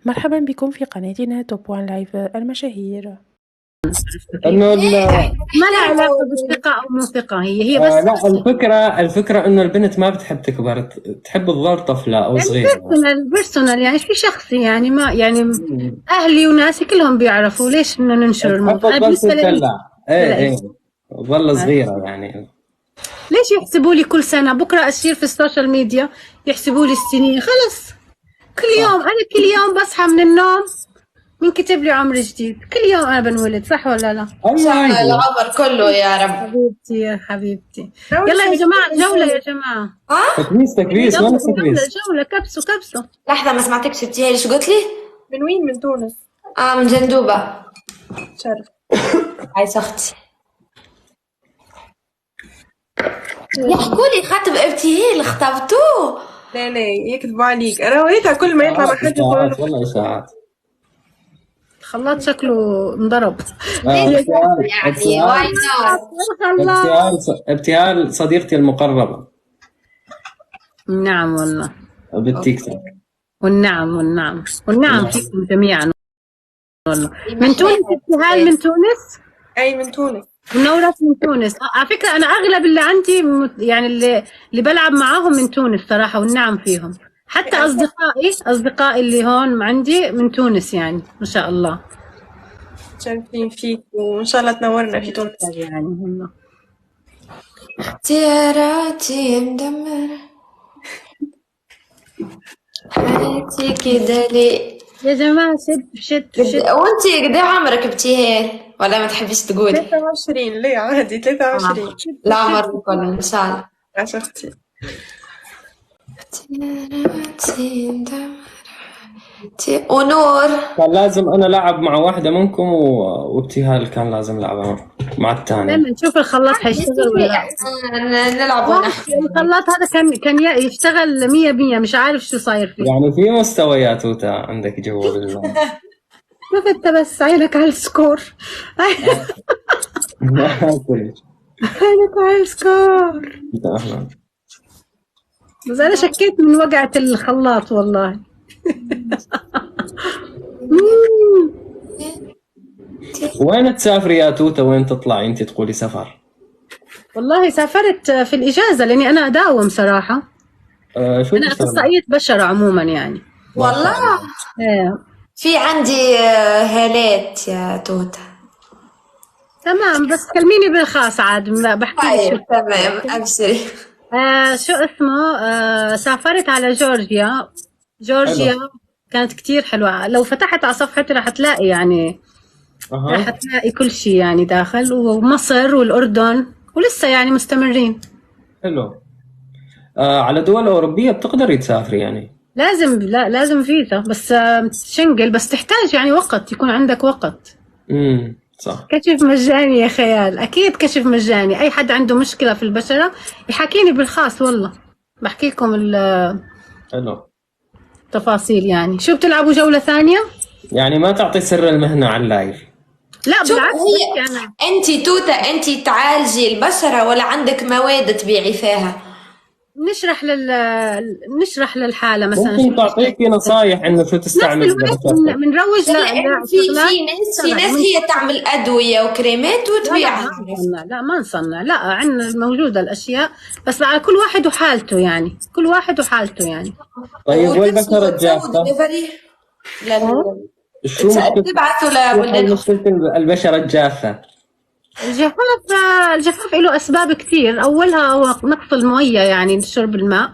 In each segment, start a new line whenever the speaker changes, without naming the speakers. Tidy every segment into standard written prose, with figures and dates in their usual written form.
مرحبا بكم في قناتنا توب وان لايف المشاهير.
انه
ما لها علاقة بالثقة أو مو ثقة، هي بس
لا، الفكره انه البنت ما بتحب تكبر، تحب تظل طفله او
يعني
صغيره.
بيرسونال يعني في شخصي، يعني ما يعني أهلي وناسي كلهم بيعرفوا، ليش بدنا ننشر
تحب
الموضوع؟
تظل
بالنسبة لي
تدلع. ايه
لإلي
تظل صغيره يعني.
ليش يحسبوا لي كل سنة بكرة أصير في السوشيال ميديا يحسبوا لي السنين؟ خلص كل يوم أنا كل يوم بصحى من النوم بنكتب لي عمر جديد، كل يوم أنا بنولد، صح ولا لا؟
ايوه
العمر كله يا رب.
حبيبتي يا حبيبتي، يلا يا جماعة جولة يا جماعة،
تكبيس وين التكبيس؟
جولة كبسوا.
لحظة ما سمعتكش، ابتهالي ايش قلت لي؟
من وين؟ من تونس.
من جندوبة.
شرف.
هاي اختي. يحكوا لي خطب ابتهال خطبتوه.
لا يكذبوا عليك، انا وريتها كل ما يطلع مع حد يقول له
والله اشاعات.
الخلاط شكله انضرب.
يعني واي
ابتهال صديقتي المقربه.
نعم والله.
بالتيك توك.
والنعم فيكم جميعا والله. من تونس ابتهال؟ من تونس؟
اي من تونس.
منورة من تونس. على فكرة أنا أغلب اللي عندي يعني اللي بلعب معاهم من تونس صراحة، والنعم فيهم. حتى أصدقائي اللي هون عندي من تونس، يعني ما شاء الله.
شرفين فيك وإن شاء الله تنورنا في تونس.
يعني والله.
اختياراتي مدمرة حياتي كده ليه
يا جماعة شد.
وانتي قد عمرك ابتهال ولا ما تحبيش تقولي؟
23. ليه عادي 23.
لا عمر كله ان شاء الله.
عاش اختي.
اختياراتي مدمرة ونور.
كان لازم انا لعب مع واحده منكم وابتهال كان لازم لعبها مع الثانيه.
لما نشوف الخلاط حيشتغل ولا
نلعب ونحكي.
الخلاط هذا كان يشتغل 100%، مش عارف شو صاير فيه.
يعني في مستويات توتا عندك جو
شوف انت بس عينك على السكور. عينك على السكور. بس انا شكيت من وقعة الخلاط والله.
وين تسافري يا توتا؟ وين تطلعي انت تقولي سفر؟
والله سافرت في الإجازة لأني أنا أداوم صراحة.
شو
أنا أخصائية بشرة عموما يعني.
والله في عندي هالات يا توتا.
تمام، بس كلميني بالخاص عاد بحكي لك.
طيب تمام أبشري.
شو اسمه، سافرت على جورجيا. كانت كتير حلوة، لو فتحت على صفحتي رح تلاقي يعني رح تلاقي كل شيء يعني داخل، ومصر والأردن ولسه يعني مستمرين.
حلو. على دول أوروبية بتقدري تسافري يعني؟
لازم فيزا، بس شنجل، بس تحتاج يعني وقت، يكون عندك وقت.
صح.
كشف مجاني يا خيال، أكيد كشف مجاني. أي حد عنده مشكلة في البشرة يحكيني بالخاص، والله بحكي لكم
حلو.
التفاصيل. يعني شو بتلعبوا جولة ثانية؟
يعني ما تعطي سر المهنة على اللايف؟
لا بالعكس.
انتي توتا انتي تعالجي البشرة ولا عندك مواد تبيعي فيها؟
نشرح للحالة مثلا.
ممكن تعطيكي نصايح انه شو تستعمل
بنروج
في ناس هي تعمل ادوية وكريمات وتبيعها.
لا ما نصنع، لا عندنا موجودة الاشياء، بس على كل واحد وحالته يعني،
طيب والبشرة الجافة؟ شو
تبعثوا لبلدان
أخرى.
البشرة الجافة؟
الجفاف له أسباب كثير، أولها هو نقص المية يعني شرب الماء.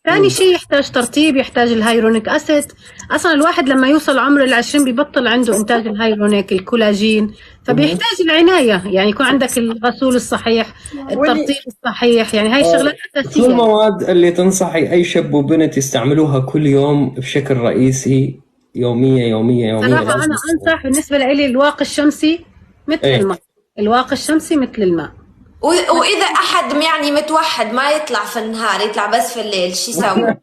ثاني شيء يحتاج ترطيب، يحتاج الهيرونيك أسيد. أصلا الواحد لما يوصل عمر 20 بيبطل عنده إنتاج الهيرونيك الكولاجين، فبيحتاج العناية، يعني يكون عندك الغسول الصحيح، الترطيب الصحيح، يعني هاي شغلات أساسية.
شو المواد اللي تنصحي أي شاب وبنت يستعملوها كل يوم بشكل رئيسي يومية؟
صراحة أنا أنصح بالنسبة لي الواقي الشمسي مثل الماء. الواقي الشمسي مثل الماء.
وإذا أحد يعني متوحد ما يطلع في النهار، يطلع بس في الليل، شو يسوي؟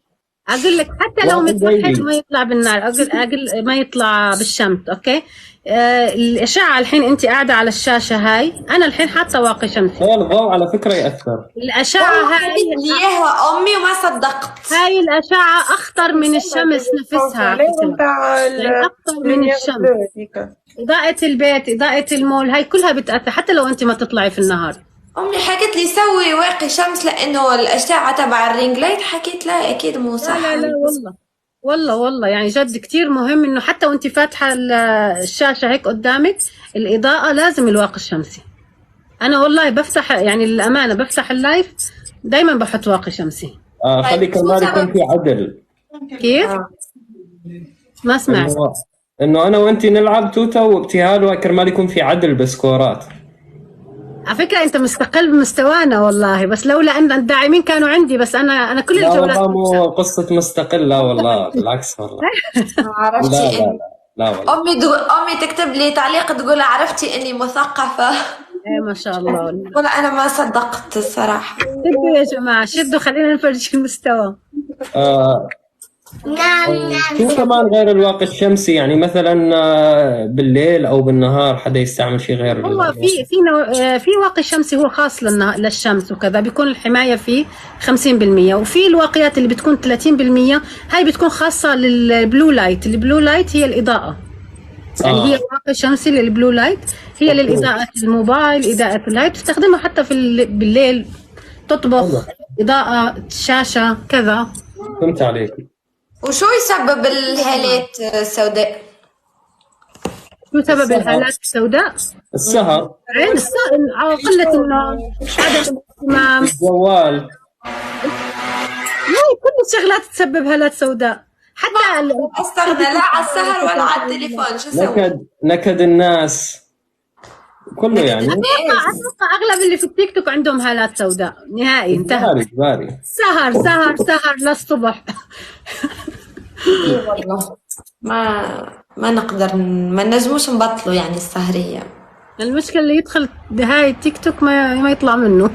اقول لك حتى لو
واحد
متوحد
زيي.
ما يطلع بالنار، اقول ما يطلع بالشمس. اوكي. الاشعه الحين انت قاعده على الشاشه هاي، انا الحين حاطه واقي شمسي.
هي الضوء على فكرة يأثر.
الاشعه
والله
هاي
حكيت لي اياها امي وما صدقت.
هاي الاشعه اخطر من الشمس نفسها على فكرة.
نتاع
يعني اكثر من الشمس. اضاءه البيت، اضاءه المول، هاي كلها بتاثر حتى لو انت ما تطلعي في النهار.
امي حكت لي سوي واقي شمس لانه الاشعه تبع الرينج لايت، حكيت لا اكيد مو صح.
لا والله يعني جد كتير مهم انه حتى وانت فاتحه الشاشه هيك قدامك الاضاءه لازم الواقي الشمسي. انا والله بفتح، يعني للامانه بفتح اللايف دايما بحط واقي شمسي.
خلي كمان يكون في عدل.
كيف؟ ما سمعت.
انه انا وانت نلعب توتا وابتهال، وكرمال يكون في عدل بسكورات.
على فكره انت مستقل بمستوانا والله، بس لولا ان الداعمين كانوا عندي، بس انا كل
لا
الجولات
والله مو قصة مستقل، لا والله بالعكس والله.
عرفتي
لا
إني.
لا والله.
امي تكتب لي تعليق تقول عرفتي اني مثقفه.
ايه ما شاء الله والله.
ولا انا ما صدقت الصراحه.
شدوا يا جماعه، شدوا خلينا نفرج المستوى.
شو كمان غير الواقي الشمسي؟ يعني مثلا بالليل او بالنهار حدا يستعمل شيء غير
هو في واقي شمسي هو خاص للشمس وكذا، بيكون الحمايه فيه 50%، وفي الواقيات اللي بتكون 30% هاي بتكون خاصه للبلو لايت. البلو لايت هي الاضاءه، يعني هي واقي شمسي للبلو لايت، هي للاضاءه الموبايل، اضاءه الهاي بتستخدمها حتى بالليل، تطبخ، اضاءه شاشه كذا.
فهمت عليك.
وشو يسبب الهالات السوداء؟
شو سبب الهالات السوداء؟
السهر،
عين قلة النوم، عدم الاهتمام،
الجوال.
كل الشغلات تسبب هالات سوداء. حتى
استغنى لا على السهر ولا على التليفون، شو اسوي؟
نكد الناس كله يعني.
اتوقع اغلب اللي في التيك توك عندهم هالات سوداء نهائي، انتهى.
إجباري.
سهر للصبح.
والله ما نقدر، ما نجموش نبطلوا يعني السهرية.
المشكلة اللي يدخل هاي التيك توك ما يطلع منه.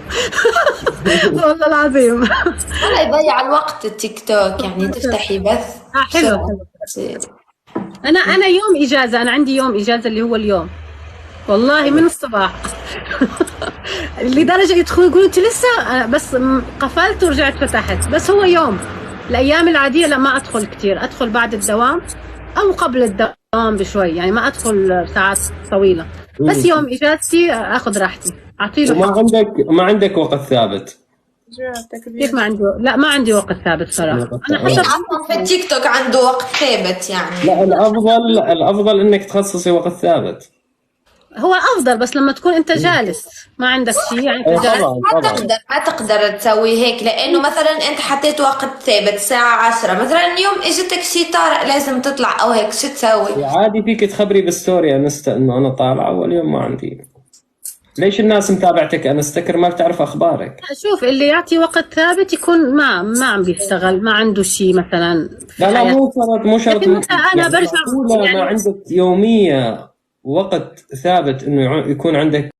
والله العظيم.
ولا يضيع الوقت التيك توك، يعني تفتحي بس.
حلو. انا يوم اجازة، انا عندي يوم اجازة اللي هو اليوم والله من الصباح. لدرجة يدخلوا يقولوا انت لسه، بس قفلت ورجعت فتحت. بس هو يوم، الايام العادية لا ما ادخل كتير، ادخل بعد الدوام او قبل الدوام بشوي، يعني ما ادخل ساعات طويلة. بس يوم اجازتي اخذ راحتي، اعطيله.
ما عندك وقت ثابت؟
كيف ما عندي؟ لا ما عندي وقت ثابت صراحة. انا حسب
في التيك توك عنده وقت ثابت يعني.
لا، الافضل انك تخصصي وقت ثابت.
هو افضل، بس لما تكون انت جالس ما عندك شيء، يعني انت جالس
ما تقدر تسوي هيك، لانه مثلا انت حطيت وقت ثابت الساعة 10 مثلا، اليوم اجتك شيء طارئ لازم تطلع او هيك، شو تسوي؟
عادي فيك تخبري بالستوري انستا انه انا طالعة واليوم ما عندي. ليش الناس متابعتك انستا كرمال تعرف اخبارك؟
شوف اللي يعطي وقت ثابت يكون ما عم بيشتغل، ما عنده شيء مثلا.
لا مو شرط
لكن انا برجع
ما عندك يومية وقت ثابت انه يكون عندك